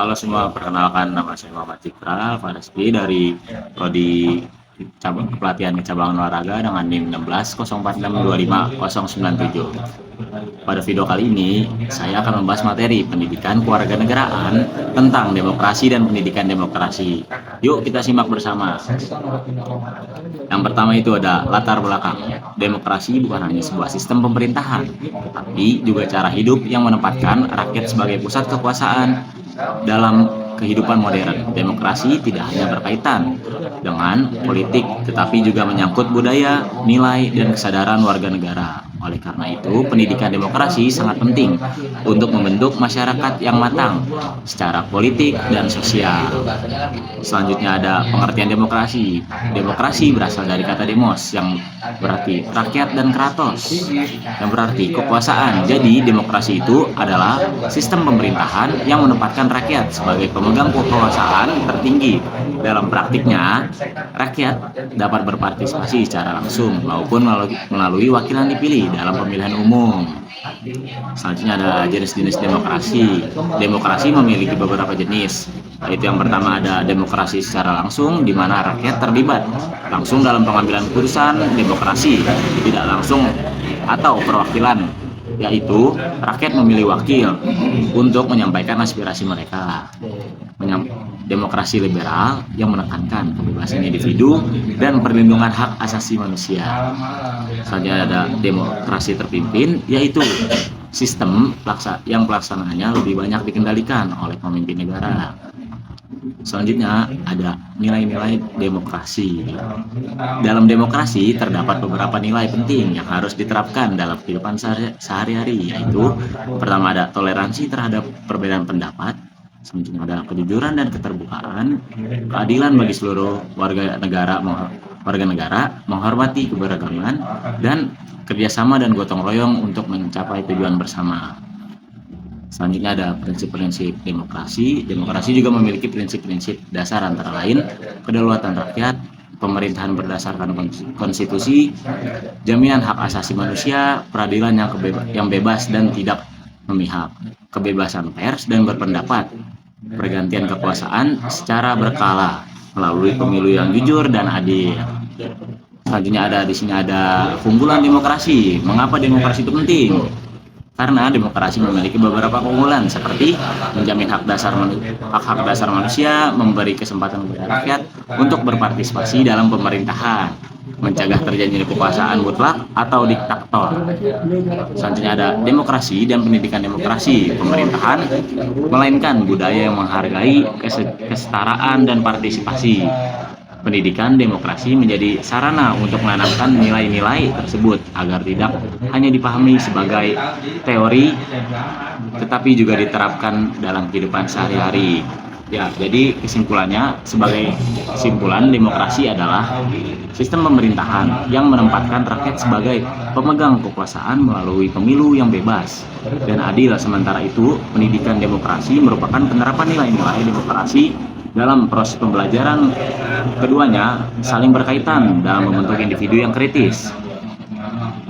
Halo semua, perkenalkan nama saya Muhammad Cikra Farasbi dari Prodi Cabang Pelatihan Cabang Olahraga dengan NIM 1604625097. Pada video kali ini, saya akan membahas materi pendidikan kewarganegaraan tentang demokrasi dan pendidikan demokrasi. Yuk kita simak bersama. Yang pertama itu ada latar belakang. Demokrasi bukan hanya sebuah sistem pemerintahan, tapi juga cara hidup yang menempatkan rakyat sebagai pusat kekuasaan. Dalam kehidupan modern, demokrasi tidak hanya berkaitan dengan politik, tetapi juga menyangkut budaya, nilai, dan kesadaran warga negara. Oleh karena itu, pendidikan demokrasi sangat penting untuk membentuk masyarakat yang matang secara politik dan sosial. Selanjutnya ada pengertian demokrasi. Demokrasi berasal dari kata demos yang berarti rakyat dan kratos yang berarti kekuasaan. Jadi demokrasi itu adalah sistem pemerintahan yang menempatkan rakyat sebagai pemegang kekuasaan tertinggi. Dalam praktiknya, rakyat dapat berpartisipasi secara langsung maupun melalui wakil yang dipilih dalam pemilihan umum. Selanjutnya ada jenis-jenis demokrasi. Demokrasi memiliki beberapa jenis. Yaitu yang pertama ada demokrasi secara langsung, di mana rakyat terlibat langsung dalam pengambilan keputusan. Demokrasi tidak langsung atau perwakilan, yaitu rakyat memilih wakil untuk menyampaikan aspirasi mereka. Demokrasi liberal yang menekankan kebebasan individu dan perlindungan hak asasi manusia. Selanjutnya ada demokrasi terpimpin, yaitu sistem yang pelaksanaannya lebih banyak dikendalikan oleh pemimpin negara. Selanjutnya ada nilai-nilai demokrasi. Dalam demokrasi terdapat beberapa nilai penting yang harus diterapkan dalam kehidupan sehari-hari, yaitu pertama ada toleransi terhadap perbedaan pendapat, selanjutnya ada kejujuran dan keterbukaan, keadilan bagi seluruh warga negara, menghormati keberagaman, dan kerjasama dan gotong royong untuk mencapai tujuan bersama. Selanjutnya ada prinsip-prinsip demokrasi. Demokrasi juga memiliki prinsip-prinsip dasar antara lain kedaulatan rakyat, pemerintahan berdasarkan konstitusi, jaminan hak asasi manusia, peradilan yang bebas dan tidak memihak, kebebasan pers dan berpendapat, pergantian kekuasaan secara berkala melalui pemilu yang jujur dan adil. Selanjutnya di sini ada keunggulan demokrasi. Mengapa demokrasi itu penting? Karena demokrasi memiliki beberapa keunggulan seperti menjamin hak dasar manusia, memberi kesempatan kepada rakyat untuk berpartisipasi dalam pemerintahan, mencegah terjadinya kekuasaan mutlak atau diktator. Selanjutnya ada demokrasi dan pendidikan demokrasi. Pemerintahan melainkan budaya yang menghargai kesetaraan dan partisipasi. Pendidikan demokrasi menjadi sarana untuk menanamkan nilai-nilai tersebut agar tidak hanya dipahami sebagai teori, tetapi juga diterapkan dalam kehidupan sehari-hari. Ya, jadi kesimpulannya, sebagai kesimpulan, demokrasi adalah sistem pemerintahan yang menempatkan rakyat sebagai pemegang kekuasaan melalui pemilu yang bebas dan adil. Sementara itu, pendidikan demokrasi merupakan penerapan nilai-nilai demokrasi dalam proses pembelajaran. Keduanya saling berkaitan dalam membentuk individu yang kritis,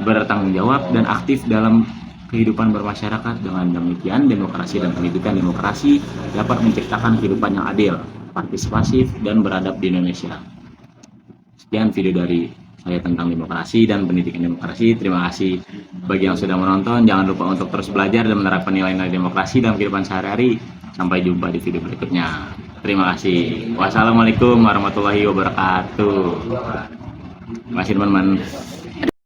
bertanggung jawab, dan aktif dalam kehidupan bermasyarakat. Dengan demikian, demokrasi dan pendidikan demokrasi dapat menciptakan kehidupan yang adil, partisipasif, dan beradab di Indonesia. Sekian video dari saya tentang demokrasi dan pendidikan demokrasi. Terima kasih bagi yang sudah menonton. Jangan lupa untuk terus belajar dan menerapkan nilai-nilai demokrasi dalam kehidupan sehari-hari. Sampai jumpa di video berikutnya. Terima kasih. Wassalamualaikum warahmatullahi wabarakatuh. Terima kasih teman-teman.